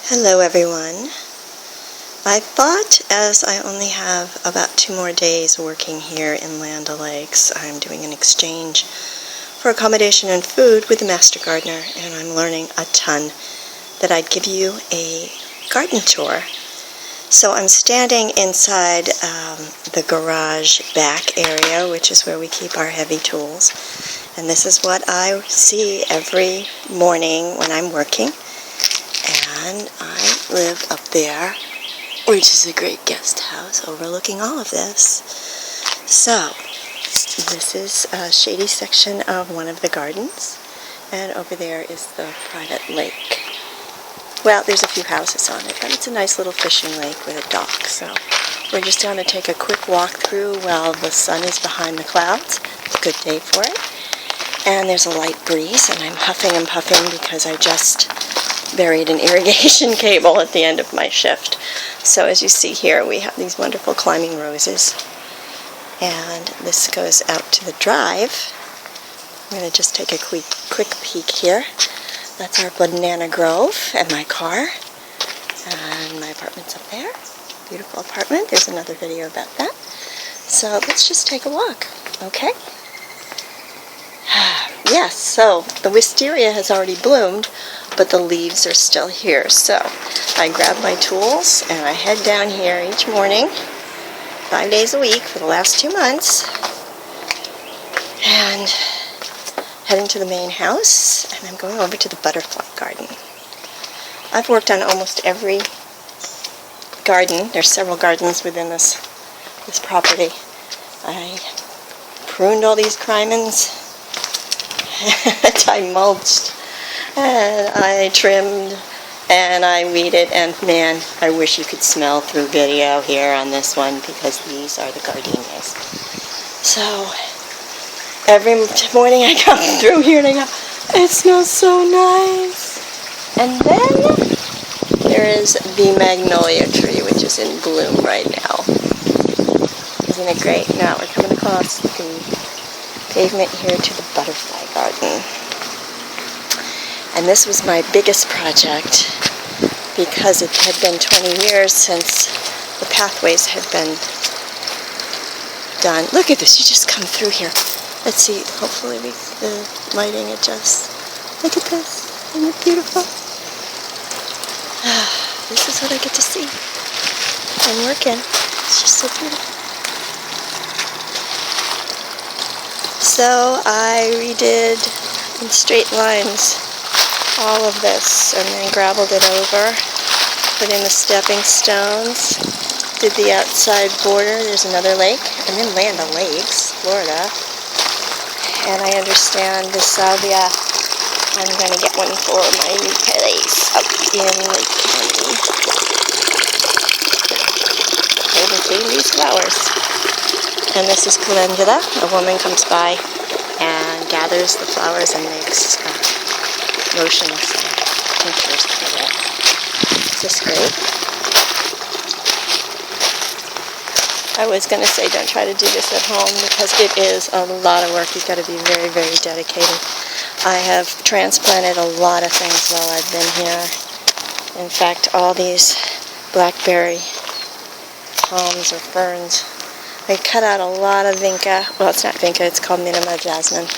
Hello everyone. I thought, as I only have about 2 more days working here in Land O'Lakes, I'm doing an exchange for accommodation and food with the Master Gardener, and I'm learning a ton, that I'd give you a garden tour. So I'm standing inside the garage back area, which is where we keep our heavy tools, and this is what I see every morning when I'm working. And I live up there, which is a great guest house overlooking all of this. So, this is a shady section of one of the gardens, and over there is the private lake. Well, there's a few houses on it, but it's a nice little fishing lake with a dock. So, we're just going to take a quick walk through while the sun is behind the clouds. It's a good day for it. And there's a light breeze, and I'm huffing and puffing because I just buried an irrigation cable at the end of my shift. So as you see here, we have these wonderful climbing roses, and this goes out to the drive. I'm going to just take a quick peek here. That's our banana grove and my car, and my apartment's up there. Beautiful apartment. There's another video about that. So let's just take a walk, okay? Yes, so the wisteria has already bloomed, but the leaves are still here. So I grab my tools and I head down here each morning, 5 days a week for the last 2 months, and heading to the main house, and I'm going over to the butterfly garden. I've worked on almost every garden. There's several gardens within this property. I pruned all these crimons, I mulched, and I trimmed, and I weeded, and man, I wish you could smell through video here on this one, because these are the gardenias. So every morning I come through here and I go, it smells so nice. And then there is the magnolia tree, which is in bloom right now. Isn't it great? Now we're coming across the pavement here to the butterfly garden. And this was my biggest project because it had been 20 years since the pathways had been done. Look at this, you just come through here. Let's see, hopefully the lighting adjusts. Look at this, isn't it beautiful? This is what I get to see. I'm working, it's just so beautiful. So I redid in straight lines all of this, and then gravelled it over, put in the stepping stones, did the outside border. There's another lake. I'm in Land O'Lakes, Florida, and I understand the salvia. I'm going to get one for my new place up in Lake County. Overseeing these flowers. And this is calendula. A woman comes by and gathers the flowers and makes lotions and tinctures for it. Is this great? I was going to say don't try to do this at home because it is a lot of work. You've got to be very, very dedicated. I have transplanted a lot of things while I've been here. In fact, all these blackberry palms or ferns. I cut out a lot of vinca. Well, it's not vinca, it's called Minima jasmine.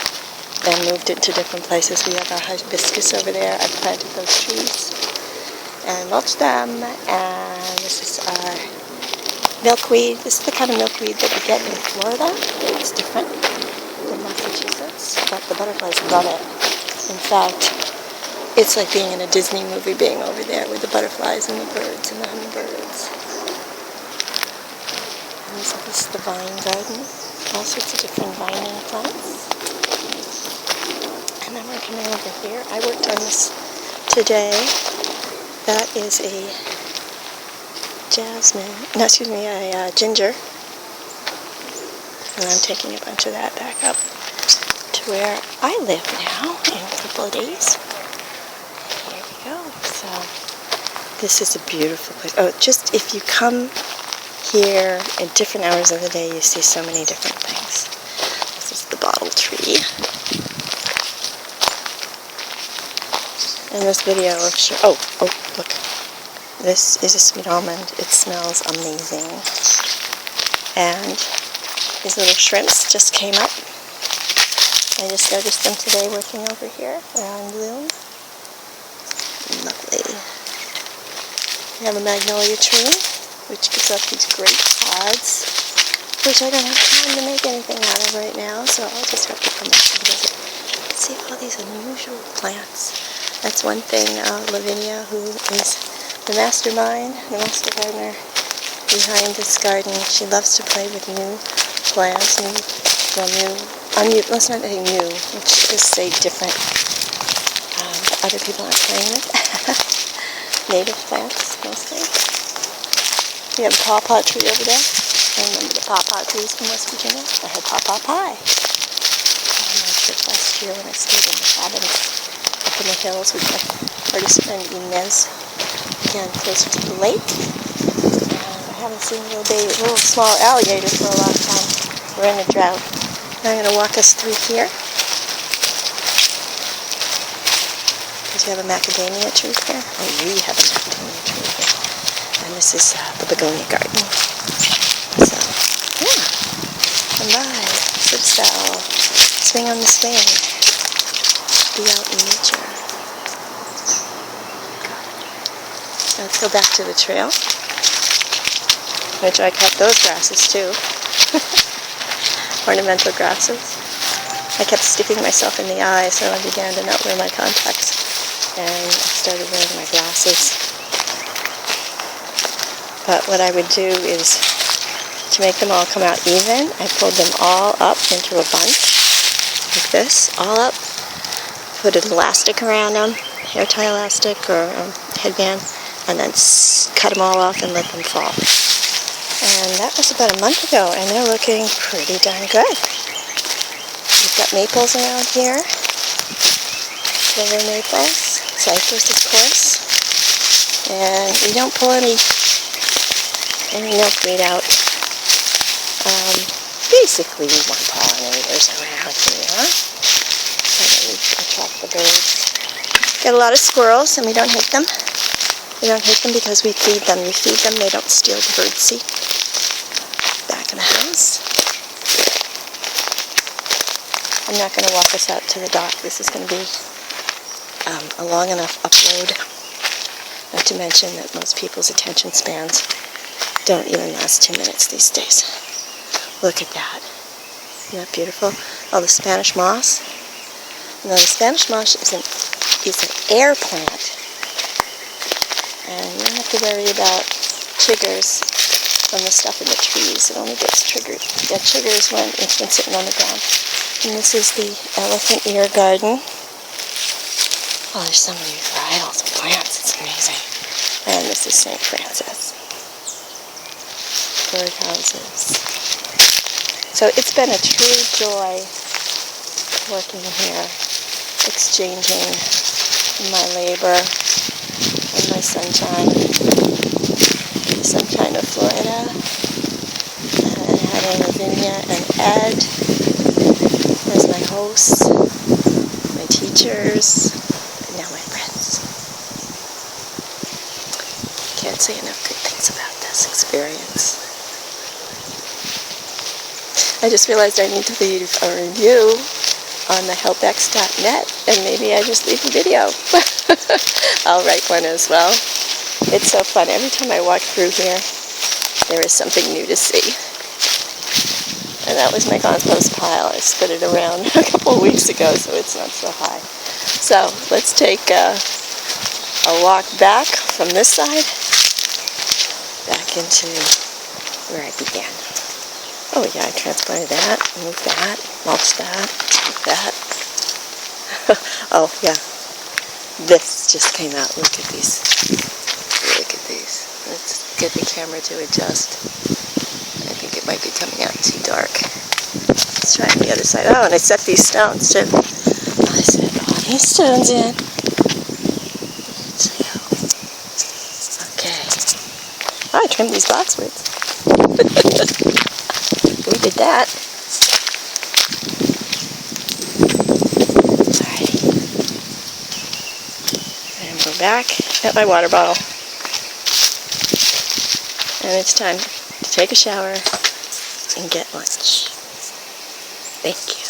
And moved it to different places. We have our hibiscus over there. I planted those trees and mulched them. And this is our milkweed. This is the kind of milkweed that you get in Florida. It's different than Massachusetts, but the butterflies love it. In fact, it's like being in a Disney movie, being over there with the butterflies and the birds and the hummingbirds. And so this is the vine garden. All sorts of different vining plants. And I'm working over here. I worked on this today. That is a ginger. And I'm taking a bunch of that back up to where I live now in a couple of days. Here we go. So this is a beautiful place. Oh, just if you come here at different hours of the day, you see so many different things. This is the bottle tree. In this video of look, This is a sweet almond. It smells amazing. And these little shrimps just came up. I just noticed them today working over here. They're on bloom. Lovely. We have a magnolia tree, which gives up these great pods, which I don't have time to make anything out of right now, so I'll just have to come back and visit. See all these unusual plants. That's one thing Lavinia, who is the mastermind, the master gardener behind this garden, she loves to play with new plants, let's not say new, let's just say different. Other people aren't playing with. Native plants, mostly. We have a pawpaw tree over there. I remember the pawpaw trees from West Virginia. I had pawpaw pie. On my trip last year when I stayed in the cabins up in the hills with my artist friend Inez, again closer to the lake. And I haven't seen a little small alligator for a long time. We're in a drought. Now I'm going to walk us through here. Because we have a macadamia tree here. Oh, we have a macadamia tree here. And this is the begonia garden. So, yeah. Come by. Sit still. Swing on the swing. Be out in nature. Now let's go back to the trail. Which I cut those grasses too. Ornamental grasses. I kept sticking myself in the eye, so I began to not wear my contacts. And I started wearing my glasses. But what I would do is, to make them all come out even, I pulled them all up into a bunch, like this, all up, put an elastic around them, hair tie elastic or headband, and then cut them all off and let them fall. And that was about a month ago, and they're looking pretty darn good. We've got maples around here, silver maples, cypress of course, and we don't pull any milkweed out. Basically we want pollinators around here, so that we attract the birds. Get a lot of squirrels, and we don't hate them. We don't hate them because we feed them. You feed them, they don't steal the birdseed. Back in the house. I'm not going to walk us out to the dock. This is going to be a long enough upload. Not to mention that most people's attention spans don't even last 2 minutes these days. Look at that. Isn't that beautiful? Oh, the Spanish moss. Now, the Spanish moss is an air plant. And you don't have to worry about chiggers from the stuff in the trees. It only gets triggered. Yeah, chiggers when it's been sitting on the ground. And this is the elephant ear garden. Oh, there's so many varietals of plants. It's amazing. And this is St. Francis. Birdhouses. So it's been a true joy working here, exchanging my labor and my sunshine. The sunshine of Florida, and having Lavinia and Ed as my hosts, my teachers, and now my friends. Can't say enough good things about this experience. I just realized I need to leave a review on the helpx.net, and maybe I just leave a video. I'll write one as well. It's so fun. Every time I walk through here, there is something new to see. And that was my compost pile. I spread it around a couple of weeks ago, so it's not so high. So let's take a walk back from this side, back into where I began. Oh yeah, I transplanted that, moved that, mulched that, moved that. Oh yeah, this just came out. Look at these. Look at these. Let's get the camera to adjust. I think it might be coming out too dark. Let's try on the other side. Oh, and I set these stones too. I set all these stones in. Okay. Oh, I trimmed these boxwoods. We did that. Alrighty. And go back. Got my water bottle. and it's time to take a shower and get lunch. Thank you.